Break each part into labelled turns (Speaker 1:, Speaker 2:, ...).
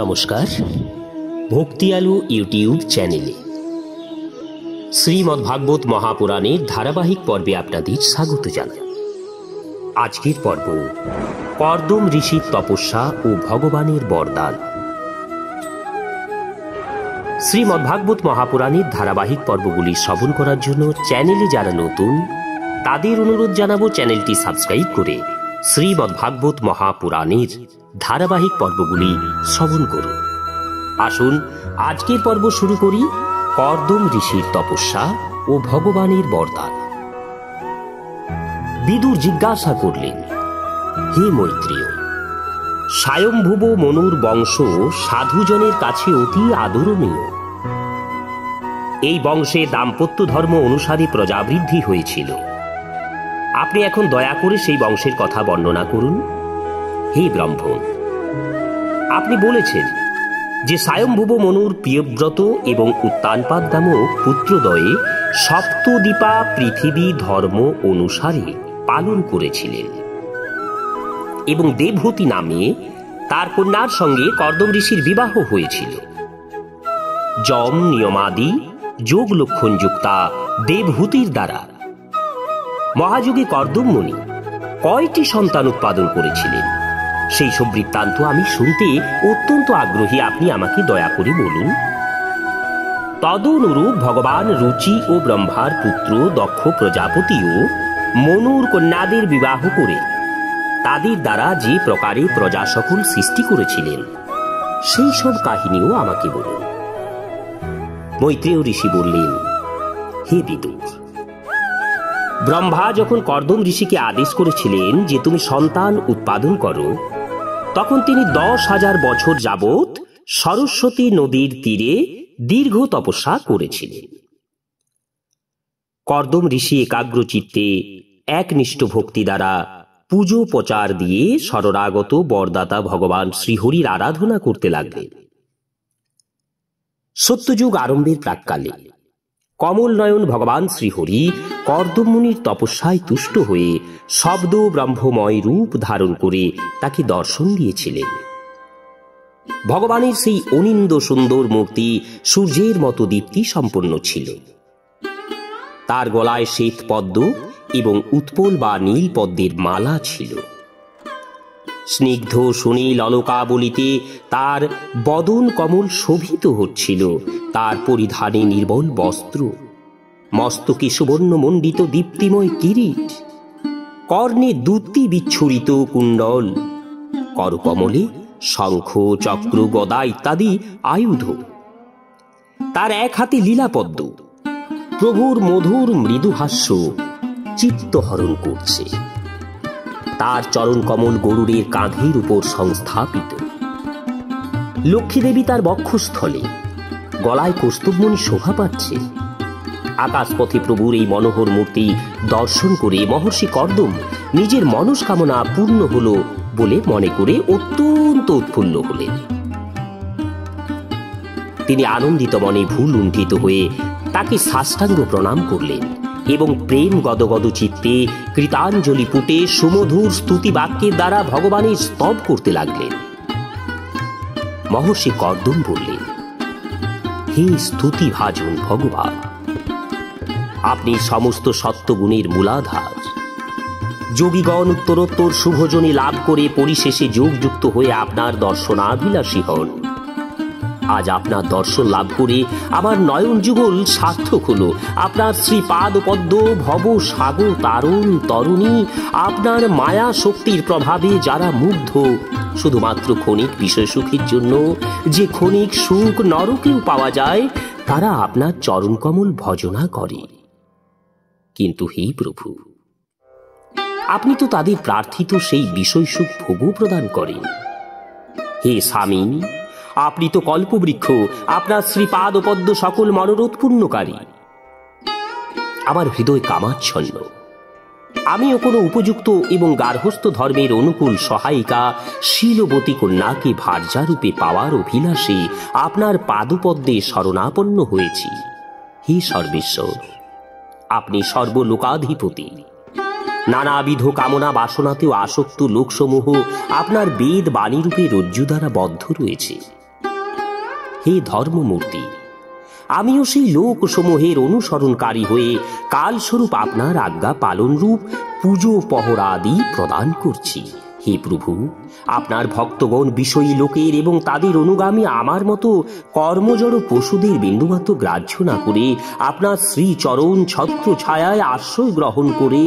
Speaker 1: নমস্কার, ভক্তি আলো ইউটিউব চ্যানেলে শ্রীমদ্ভাগবত মহাপুরাণের ধারাবাহিক পর্বে আপনাদের স্বাগত জানাই। আজকের পর্ব কর্দম ঋষির তপস্যা ও ভগবানের বরদান। শ্রীমদ্ভাগবত মহাপুরাণের ধারাবাহিক পর্বগুলি শ্রবণ করার জন্য চ্যানেলে যারা নতুন তাদের অনুরোধ জানাবো চ্যানেলটি সাবস্ক্রাইব করে শ্রীমদ্ভাগবত মহাপুরাণের ধারাবাহিক পর্বগুলি শ্রবণ করুন। আসুন আজকের পর্ব শুরু করি কর্দম ঋষির তপস্যা ও ভগবানের বরদান। বিদুর জিজ্ঞাসা করলেন, হে মৈত্রেয়, স্বয়ম্ভুব মনুর বংশ সাধুজনের কাছে অতি আদরণীয়। এই বংশে দাম্পত্য ধর্ম অনুসারে প্রজাবৃদ্ধি হয়েছিল। আপনি এখন দয়া করে সেই বংশের কথা বর্ণনা করুন। হে ব্রাহ্মণ, আপনি বলেছেন যে স্বয়ম্ভুব মনুর প্রিয়ব্রত এবং উত্তানপাদ নামক পুত্রদ্বয়ে সপ্তদ্বীপা পৃথিবী ধর্ম অনুসারে পালন করেছিলেন এবং দেবহূতি নামে তার কন্যার সঙ্গে কর্দম ঋষির বিবাহ হয়েছিল। যম নিয়মাদি যোগ লক্ষণযুক্তা দেবহূতির দ্বারা মহাযোগী কর্দম মুনি কয়টি সন্তান উৎপাদন করেছিলেন সেই সব বৃত্তান্ত আমি শুনতে অত্যন্ত আগ্রহী। আপনি আমাকে দয়া করে বলুন। তদনুরূপ ভগবান রুচি ও ব্রহ্মার পুত্র দক্ষ প্রজাপতিও মনুর কন্যাদের বিবাহ করে তাদের দ্বারা যে প্রকারে প্রজা সকল সৃষ্টি করেছিলেন সেই সব কাহিনীও আমাকে বলুন। মৈত্রেয় ঋষি বললেন, হে বিদুর, ব্রহ্মা যখন কর্দম ঋষিকে আদেশ করেছিলেন যে তুমি সন্তান উৎপাদন করো, তখন তিনি 10,000 বছর যাবৎ সরস্বতী নদীর তীরে দীর্ঘ তপস্যা করেছিলেন। কর্দম ঋষি একাগ্রচিত্তে একনিষ্ঠ ভক্তি দ্বারা পুজো প্রচার দিয়ে শরণাগত বরদাতা ভগবান শ্রীহরির আরাধনা করতে লাগলেন। সত্যযুগ আরম্ভের প্রাক্কালে কমল নয়ন ভগবান শ্রীহরি কর্দম মুনির তপস্যায় তুষ্ট হয়ে শব্দ ব্রহ্মময় রূপ ধারণ করে তাকে দর্শন দিয়েছিলেন। ভগবানের সেই অনিন্দ সুন্দর মূর্তি সূর্যের মতো দীপ্তি সম্পন্ন ছিল। তার গলায় শ্বেত পদ্ম এবং উৎপল বা নীল পদ্মের মালা ছিল। স্নিগ্ধ সুনীল অলকাবলিতে তার বদন কমল শোভিত হচ্ছিল। তার পরিধানে নির্মল বস্ত্র, মস্তকে সুবর্ণ মণ্ডিত দীপ্তিময় কিরীট, কর্ণে দ্যুতি বিচ্ছুরিত কুণ্ডল, করকমলে শঙ্খ চক্র গদা ইত্যাদি আয়ুধ। তার এক হাতে লীলাপদ্ম। প্রভুর মধুর মৃদুহাস্য চিত্তহরণ করছে। তার চরণ কমল গরুড়ের কাঁধের উপর সংস্থাপিত। লক্ষ্মীদেবী তার বক্ষস্থলে, গলায় কৌস্তুভমণি শোভা পাচ্ছে। আকাশপথে প্রভুর এই মনোহর মূর্তি দর্শন করে মহর্ষি কর্দম নিজের মনস্কামনা পূর্ণ হল বলে মনে করে অত্যন্ত উৎফুল্ল হলেন। তিনি আনন্দিত মনে ভুলুণ্ঠিত হয়ে তাকে সাষ্টাঙ্গ প্রণাম করলেন এবং প্রেম গদগদ চিত্তে কৃতাঞ্জলি পুটে সুমধুর স্তুতি বাক্যের দ্বারা ভগবানের স্তব করতে লাগলেন। মহর্ষি কর্দম বললেন, হে স্তুতি ভাজন ভগবান, আপনি সমস্ত সত্যগুণের মূলাধার। যোগীগণ উত্তরোত্তর শুভজনী লাভ করে পরিশেষে যোগযুক্ত হয়ে আপনার দর্শনাভিলাষী হন। আজ আপনার দর্শন লাভ করে আমার নয়ন যুগল সার্থক হল। আপনার শ্রীপাদ পদ্ম ভব সাগর তারণ তরুণী, আপনার মায়া শক্তির প্রভাবে যারা মুগ্ধ, শুধুমাত্র ক্ষণিক বিষয় সুখের জন্য যে ক্ষণিক সুখ নরকেও পাওয়া যায়, তারা আপনার চরণকমল ভজনা করে। কিন্তু হে প্রভু, আপনি তো তাদের প্রার্থিত সেই বিষয় সুখ ভোগও প্রদান করেন। হে স্বামী, আপনি তো কল্পবৃক্ষ, আপনার শ্রীপাদ পদ্ম সকল মনোরথ পূর্ণকারী। আমার হৃদয় কামাচ্ছন্ন। আমিও কোনো উপযুক্ত এবং গার্হস্থ্য ধর্মের অনুকূল সহায়িকা শীলবতী কন্যাকে ভার্যারূপে পাওয়ার অভিলাষে আপনার পাদপদ্মে শরণাপন্ন হয়েছি। হে সর্বেশ্বর, আপনি সর্বলোকাধিপতি। নানাবিধ কামনা বাসনাতেও আসক্ত লোকসমূহ আপনার বেদ বাণীরূপে রজ্জু দ্বারা বদ্ধ রয়েছে। হে ধর্মমূর্তি, আমিও সেই লোকসমূহের অনুসরণকারী হয়ে কালস্বরূপ আপনার আজ্ঞা পালনরূপ পুজো পহরা আদি প্রদান করছি। হে প্রভু, আপনার ভক্তগণ বিষয়ী লোকের এবং তাদের অনুগামী আমার মতো কর্মজড় পশুদের বিন্দুমাত্র গ্রাহ্য না করে আপনার শ্রীচরণ ছত্র ছায়ায় আশ্রয় গ্রহণ করে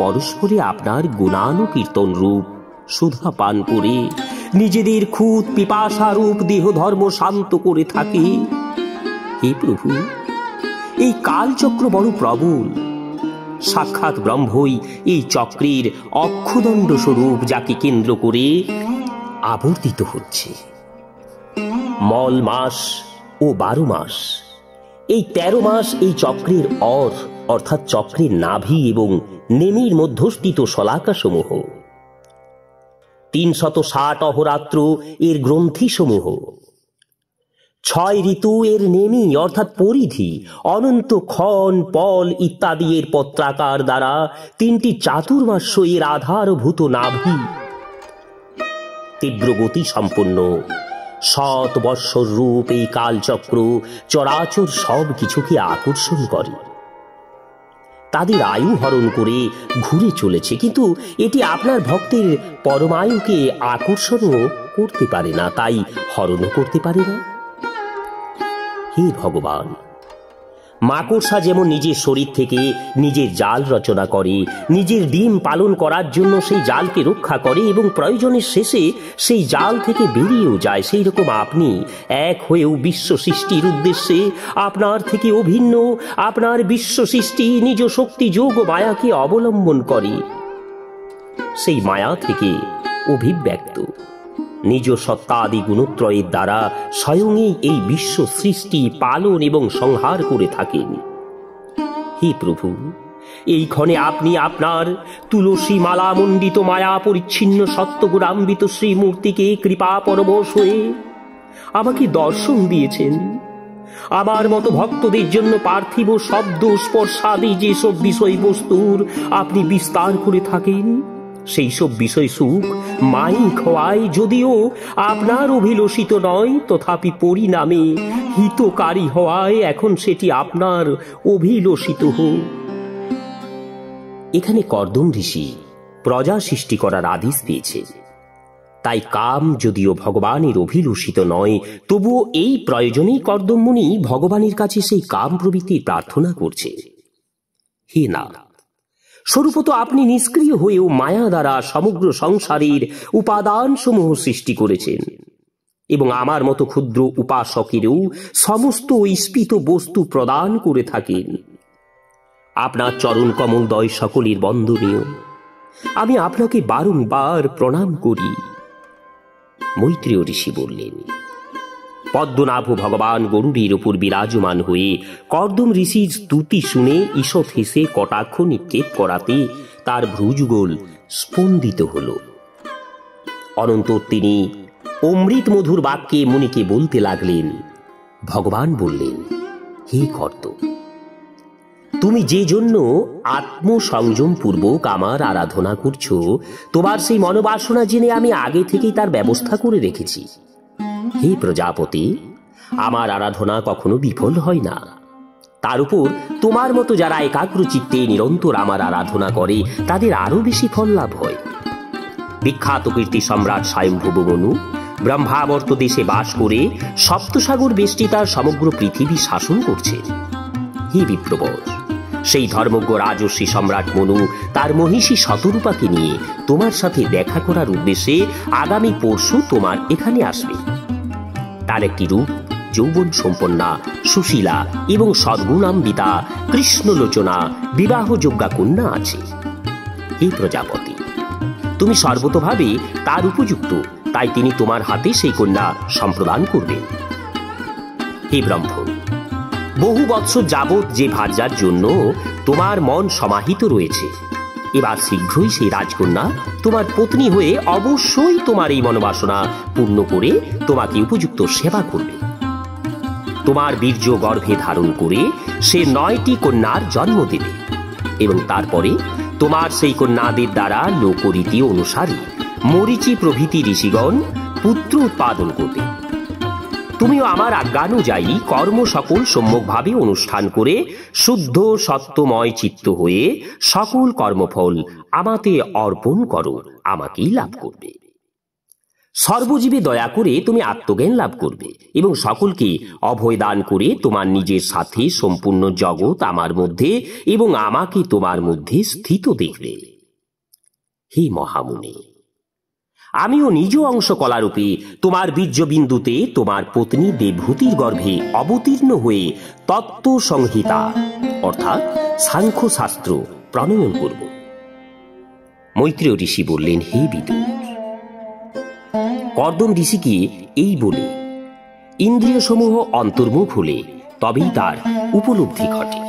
Speaker 1: পরস্পরে আপনার গুণানুকীর্তন রূপ সুধা পান করে নিজেদের খুদ পিপাসারূপ দেহ ধর্ম শান্ত করে থাকে। হে প্রভু, এই কালচক্র বড় প্রবল। সাক্ষাৎ ব্রহ্মই এই চক্রের অক্ষদণ্ড স্বরূপ, যাকে কেন্দ্র করে আবর্তিত হচ্ছে। মল মাস ও 12 মাস, এই 13 মাস এই চক্রের অর্থাৎ চক্রের নাভি এবং নেমির মধ্যস্থিত শলাকাসমূহ, 360 অহরাত্র এর গ্রন্থিসমূহ, 6 ঋতু এর নেমি অর্থাৎ পরিধি, অনন্ত ক্ষণ পল ইত্যাদি এর পত্রাকার দ্বারা 3টি চাতুর্মাস্য এর আধারভূত নাভি, তীব্র গতি সম্পন্ন 7 বৎসর রূপ এই কালচক্র চরাচর সব কিছুকে আকর্ষণ করে, তাদের আয়ু হরণ করে ঘুরে চলেছে। কিন্তু এটি আপনার ভক্তের পরমায়ুকে আকর্ষণও করতে পারে না, তাই হরণও করতে পারে না। হে ভগবান, মাকড়সা যেমন নিজের শরীর থেকে নিজের জাল রচনা করে, নিজের ডিম পালন করার জন্য সেই জালকে রক্ষা করে এবং প্রয়োজনের শেষে সেই জাল থেকে বেরিয়েও যায়, সেই রকম আপনি এক হয়েও বিশ্ব সৃষ্টির উদ্দেশ্যে আপনার থেকে অভিন্ন আপনার বিশ্ব সৃষ্টি নিজ শক্তি যোগ মায়াকে অবলম্বন করে। সেই মায়া থেকে অভিব্যক্ত নিজ সত্তাদি গুণত্রয়ের দ্বারা স্বয়ংই এই বিশ্ব সৃষ্টি পালন এবং সংহার করে থাকেন। হে প্রভু, এই ক্ষণে আপনি আপনার তুলসী মালা মণ্ডিত মায়া পরিচ্ছিন্ন সত্যগুণান্বিত শ্রীমূর্তিকে কৃপা পরবশ হয়ে আমাকে দর্শন দিয়েছেন। আমার মতো ভক্তদের জন্য পার্থিব শব্দ স্পর্শাদি যেসব বিষয়বস্তুর আপনি বিস্তার করে থাকেন, সেই সব বিষয় সুখ মাইক হওয়ায় যদিও আপনার অভিলষিত নয়, তথাপি পরিণামে হিতকারী হওয়ায় এখন সেটি আপনার অভিলষিত হোক। এখানে কর্দম ঋষি প্রজা সৃষ্টি করার আদেশ দিয়েছে, তাই কাম যদিও ভগবানের অভিলষিত নয়, তবুও এই প্রয়োজনেই কর্দম মুনি ভগবানের কাছে সেই কাম প্রবৃত্তির প্রার্থনা করছে। হে নাথ, স্বরূপত আপনি নিষ্ক্রিয় হয়েও মায়া দ্বারা সমগ্র সংসারের উপাদান সমূহ সৃষ্টি করেছেন এবং আমার মতো ক্ষুদ্র উপাসকেরও সমস্ত স্ফীত বস্তু প্রদান করে থাকেন। আপনার চরণ কমলদয় সকলের বন্দনীয়, আমি আপনাকে বারংবার প্রণাম করি। মৈত্রেয় ঋষি বললেন, পদ্মনাভ ভগবান গরুড়ের উপর বিরাজমান হয়ে কর্দম ঋষির স্তুতি শুনে ঈষৎ হেসে কটাক্ষ নিক্ষেপ করাতে তার ভ্রুযুগল স্পন্দিত হল। অনন্তর তিনি অমৃত মধুর বাক্যে মুনিকে বলতে লাগলেন। ভগবান বললেন, হে কর্দম, তুমি যে জন্য আত্মসংযম পূর্বক আমার আরাধনা করছো, তোমার সেই মনোবাসনা জেনে আমি আগে থেকেই তার ব্যবস্থা করে রেখেছি। হে প্রজাপতি, আমার আরাধনা কখনো বিফল হয় না। তার উপর তোমার মতো যারা একাগ্র চিত্তে নিরন্তর আমার আরাধনা করে, তাদের আরো বেশি ফল লাভ হয়। বিখ্যাত কীর্তি সম্রাট স্বয়ংভূ মনু ব্রহ্মাবর্ত দেশে বাস করে সপ্তসাগর বেষ্টি তার সমগ্র পৃথিবী শাসন করছে। হে বিপ্রবর, সেই ধর্মজ্ঞ রাজর্ষি সম্রাট মনু তার মহিষী শতরূপাকে নিয়ে তোমার সাথে দেখা করার উদ্দেশ্যে আগামী পরশু তোমার এখানে আসবে। তার একটি রূপ যৌবন সম্পন্না, সুশীলা এবং সদ্গুণান্বিতা কৃষ্ণলোচনা বিবাহযোগ্যা কন্যা আছে। হে প্রজাপতি, তুমি সর্বতোভাবে তার উপযুক্ত, তাই তিনি তোমার হাতে সেই কন্যা সম্প্রদান করবেন। হে ব্রহ্মণ, বহু বৎসর যাবৎ যে ভার্যার জন্য তোমার মন সমাহিত রয়েছে, এবার শীঘ্রই সেই রাজকন্যা তোমার পত্নী হয়ে অবশ্যই তোমার এই মনোবাসনা পূর্ণ করে তোমাকে উপযুক্ত সেবা করবে। তোমার বীর্য গর্ভে ধারণ করে সে 9টি কন্যার জন্ম দেবে এবং তারপরে তোমার সেই কন্যাদের দ্বারা লোকরীতি অনুসারে মরীচি প্রভৃতি ঋষিগণ পুত্র উৎপাদন করবে। তুমিও আমার আজ্ঞানুযায়ী কর্ম সকল সম্যকভাবে অনুষ্ঠান করে শুদ্ধ সত্যময় চিত্ত হয়ে সকল কর্মফল আমাতে অর্পণ করো, আমাকেই লাভ করবে। সর্বজীবে দয়া করে তুমি আত্মজ্ঞান লাভ করবে এবং সকলকে অভয় দান করে তোমার নিজের সাথে সম্পূর্ণ জগৎ আমার মধ্যে এবং আমাকে তোমার মধ্যে স্থিত দেখবে। হে মহামুনি, আমিও নিজ অংশ কলারূপে তোমার বীর্যবিন্দুতে তোমার পত্নী দেবভূতির গর্ভে অবতীর্ণ হয়ে তত্ত্ব সংহিতা অর্থাৎ সাংখ্য শাস্ত্র প্রণয়ন করব। মৈত্রেয় ঋষি বললেন, হে বিদুর, কর্দম ঋষিকে এই বলে ইন্দ্রিয় সমূহ অন্তর্মুখ হলে তবেই তার উপলব্ধি ঘটে।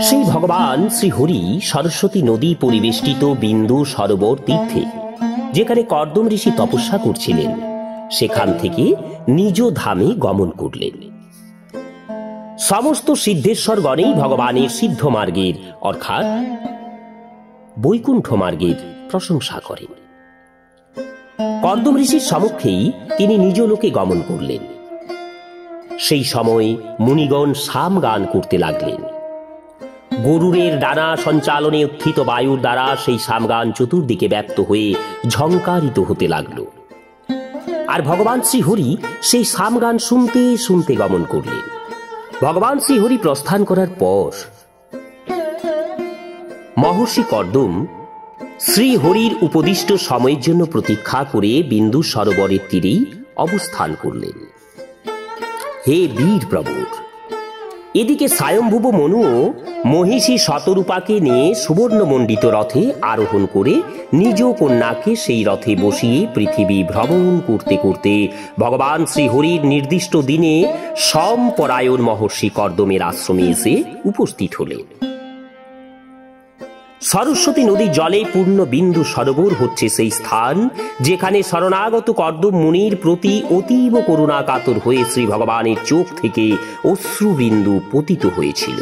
Speaker 1: সেই ভগবান শ্রীহরি সরস্বতী নদী পরিবেষ্টিত বিন্দু সরোবর তীর্থে, যেখানে কর্দম ঋষি তপস্যা করছিলেন, সেখান থেকে নিজ ধামে গমন করলেন। সমস্ত সিদ্ধেশ্বরগণেই ভগবানের সিদ্ধ মার্গের অর্থাৎ বৈকুণ্ঠ মার্গের প্রশংসা করেন। কর্দম ঋষির সমক্ষেই তিনি নিজ লোকে গমন করলেন। সেই সময় মুনিগণ সাম গান করতে লাগলেন। গরুরের ডানা সঞ্চালনে উত্থিত বায়ুর দ্বারা সেই সামগান চতুর্দিকে ব্যক্ত হয়ে ঝঙ্কারিত হতে লাগল। আর ভগবান শ্রীহরি সেই সামগান শুনতে শুনতে গমন করলেন। ভগবান শ্রীহরি প্রস্থান করার পর মহর্ষি কর্দম শ্রীহরির উপদিষ্ট সময়ের জন্য প্রতীক্ষা করে বিন্দু সরোবরের তীরেই অবস্থান করলেন। হে বীর প্রভুর, এদিকে স্বয়ম্ভুব মনুও মহিষী শতরূপাকে নিয়ে সুবর্ণমণ্ডিত রথে আরোহণ করে নিজ কন্যাকে সেই রথে বসিয়ে পৃথিবী ভ্রমণ করতে করতে ভগবান শ্রীহরির নির্দিষ্ট দিনে সম্পরায়ণ মহর্ষি কর্দমের আশ্রমে এসে উপস্থিত হলেন। সরস্বতী নদীর জলে পূর্ণ বিন্দু সরোবর হচ্ছে সেই স্থান যেখানে শরণাগত কর্দম মুনির প্রতি অতীব করুণা কাতর হয়ে শ্রী ভগবানের চোখ থেকে অশ্রুবিন্দু পতিত হয়েছিল।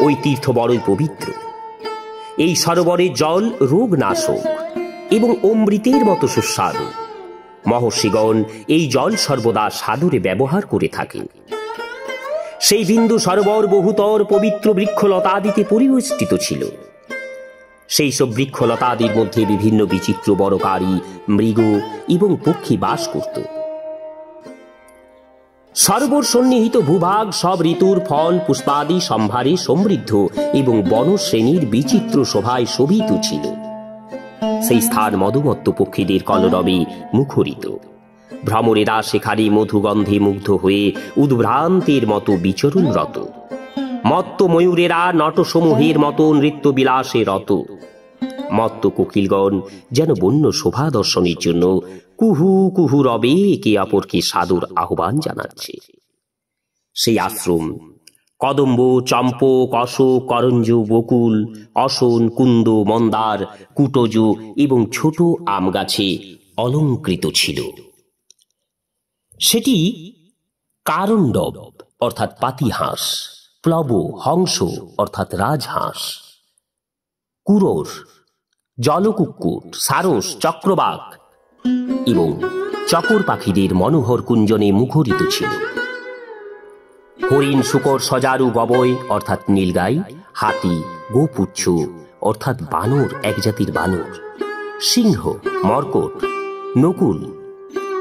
Speaker 1: ওই তীর্থ বড়ই পবিত্র। এই সরোবরের জল রোগনাশক এবং অমৃতের মতো সুস্বাদু। মহর্ষিগণ এই জল সর্বদা সাদরে ব্যবহার করে থাকেন। সেই বিন্দু সরোবর বহুতর পবিত্র বৃক্ষলতাদিতে পরিবেষ্টিত ছিল। সেই সব বৃক্ষলতাদির মধ্যে বিভিন্ন বিচিত্র বরকারী মৃগ এবং পক্ষী বাস করত। সরোবর সন্নিহিত ভূভাগ সব ঋতুর ফল পুষ্পাদি সম্ভারে সমৃদ্ধ এবং বনশ্রেণীর বিচিত্র শোভায় শোভিত ছিল। সেই স্থান মধুমত্ত পক্ষীদের কলরবে মুখরিত। ভ্রমরেরা সেখানে মধুগন্ধে মুগ্ধ হয়ে উদ্ভ্রান্তের মতো বিচরণরত। মত্ত ময়ূরেরা নটসমূহের মতো নৃত্য বিলাসে রত। মত্ত কোকিলগণ যেন বন্য শোভা দর্শনের জন্য কুহু কুহু রবে একে অপরকে সাদর আহ্বান জানাচ্ছে। সেই আশ্রম কদম্ব, চম্পক, অশোক, করঞ্জ, বকুল, অসন, কুন্দ, মন্দার, কুটজ এবং ছোট আম গাছে অলঙ্কৃত ছিল। সেটি কারণ্ডব অর্থাৎ পাতিহাঁস, প্লব, হংস অর্থাৎ রাজহাঁস, কুরর, জলকুক্কুট, সারস, চক্রবাক এবং চকর পাখিদের মনোহর কুঞ্জনে মুখরিত ছিল। হরিণ, শূকর, সজারু, গবয় অর্থাৎ নীলগাই, হাতি, গোপুচ্ছ অর্থাৎ বানর এক জাতির বানর, সিংহ, মর্কট, নকুল,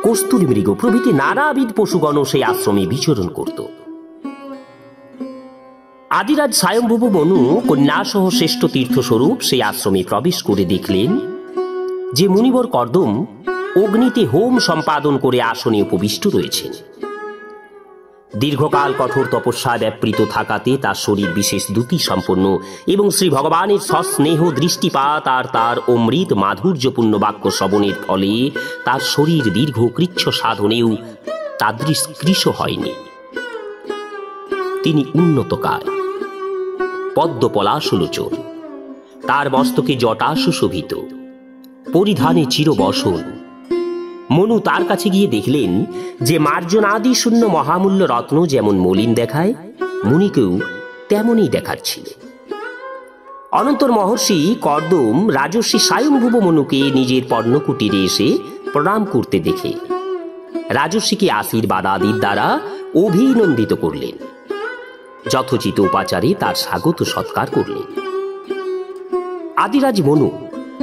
Speaker 1: কস্তুরী মৃগ প্রভৃতি নানাবিধ পশুগণ সেই আশ্রমে বিচরণ করত। আদিরাজ স্বয়ম্ভুব মনু কন্যাসহ শ্রেষ্ঠ তীর্থস্বরূপ সেই আশ্রমে প্রবেশ করে দেখলেন যে মুনিবর কর্দম অগ্নিতে হোম সম্পাদন করে আসনে উপবিষ্ট রয়েছেন। দীর্ঘকাল কঠোর তপস্যায় ব্যাপৃত থাকাতে তার শরীর বিশেষ দ্যুতি সম্পন্ন এবং শ্রী ভগবানের সস্নেহ দৃষ্টিপাত আর তার অমৃত মাধুর্যপূর্ণ বাক্য শ্রবণের ফলে তার শরীর দীর্ঘ কৃচ্ছ সাধনেও তাদৃশ কৃশ হয়নি। তিনি উন্নতকায়, পদ্ম পলাশলোচন, তার মস্তকে জটা সুশোভিত, পরিধানে চিরবসন। মনু তার কাছে গিয়ে দেখলেন যে মার্জনাদি শূন্য মহামূল্য রত্ন যেমন মলিন দেখায়, মুনিকেও তেমনই দেখাচ্ছিল। অনন্তর মহর্ষি কর্দম রাজর্ষি স্বয়ংভুব মনুকে নিজের পর্ণকুটিরে এসে প্রণাম করতে দেখে রাজর্ষিকে আশীর্বাদ আদির দ্বারা অভিনন্দিত করলেন। যথোচিত উপাচারে তার স্বাগত সৎকার করলেন। আদিরাজ মনু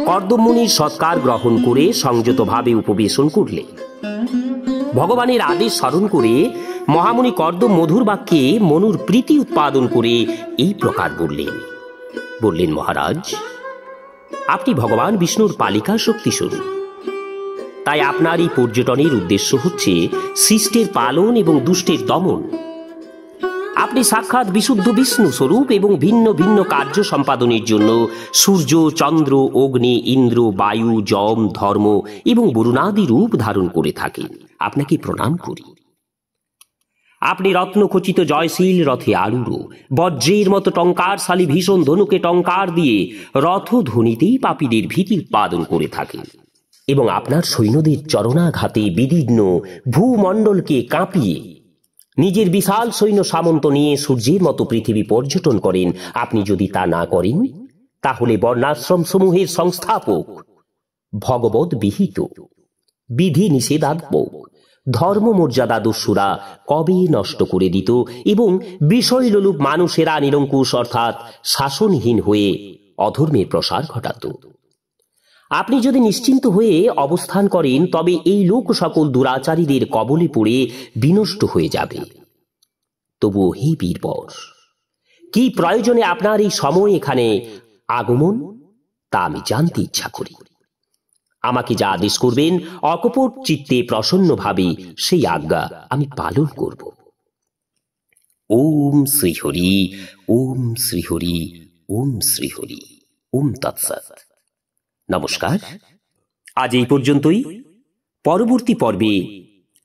Speaker 1: কর্দম মুনির সৎকার গ্রহণ করে সংযতভাবে উপবেশন করলেন। ভগবানের আদেশ স্মরণ করে মহামুনি কর্দম মধুর বাক্যে মনুর প্রীতি উৎপাদন করে এই প্রকার বললেন, মহারাজ, আপনি ভগবান বিষ্ণুর পালিকা শক্তি স্বরূপ। তাই আপনার এই পর্যটনের উদ্দেশ্য হচ্ছে সৃষ্টির পালন এবং দুষ্টের দমন। আপনি সাক্ষাৎ বিশুদ্ধ বিষ্ণু স্বরূপ এবং ভিন্ন ভিন্ন কার্য সম্পাদনের জন্য সূর্য, চন্দ্র, অগ্নি, ইন্দ্র, বায়ু, যম, ধর্ম এবং বরুণাদি রূপ ধারণ করে থাকেন। আপনাকে প্রণাম করি। আপনি রত্নখচিত জয়শীল রথে আরূঢ়, বজ্রের মতো টঙ্কারশালী ভীষণ ধনুকে টঙ্কার দিয়ে রথ ধ্বনিতেই পাপীদের ভীতি উৎপাদন করে থাকেন এবং আপনার সৈন্যদের চরণাঘাতে বিদীর্ণ ভূমণ্ডলকে কাঁপিয়ে নিজের বিশাল সৈন্য সামন্ত নিয়ে সূর্যের মতো পৃথিবী পর্যটন করেন। আপনি যদি তা না করেন, তাহলে বর্ণাশ্রম সমূহের সংস্থাপক, ভগবত বিহিত বিধি নিষেধাত্মক ধর্মমর্যাদা দস্যুরা কবে নষ্ট করে দিত এবং বিষয়লোলুপ মানুষেরা নিরঙ্কুশ অর্থাৎ শাসনহীন হয়ে অধর্মের প্রসার ঘটাত। আপনি যদি নিশ্চিন্ত হয়ে অবস্থান করেন, তবে এই লোক সকল দুরাচারীদের কবলে পড়ে বিনষ্ট হয়ে যাবে। তবুও হে বীরবর, কি প্রয়োজনে আপনার এই সময় এখানে আগমন, তা আমি জানতে ইচ্ছা করি। আমাকে যা আদেশ করবেন অকপট চিত্তে প্রসন্নভাবে সেই আজ্ঞা আমি পালন করব। ওম শ্রীহরি, ওম শ্রীহরি, ওম শ্রীহরি, ওম তৎসৎ। নমস্কার, আজ এই পর্যন্তই। পরবর্তী পর্বে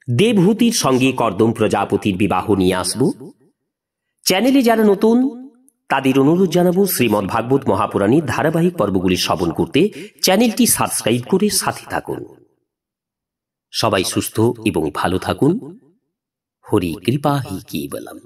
Speaker 1: দেবহূতির সঙ্গে কর্দম প্রজাপতির বিবাহ নিয়ে আসব। চ্যানেলে যারা নতুন, তাদের অনুরোধ জানাবো শ্রীমদ্ ভাগবত মহাপুরাণের ধারাবাহিক পর্বগুলি শ্রবণ করতে চ্যানেলটি সাবস্ক্রাইব করে সাথে থাকুন। সবাই সুস্থ এবং ভালো থাকুন। হরি কৃপা হি কেবলম।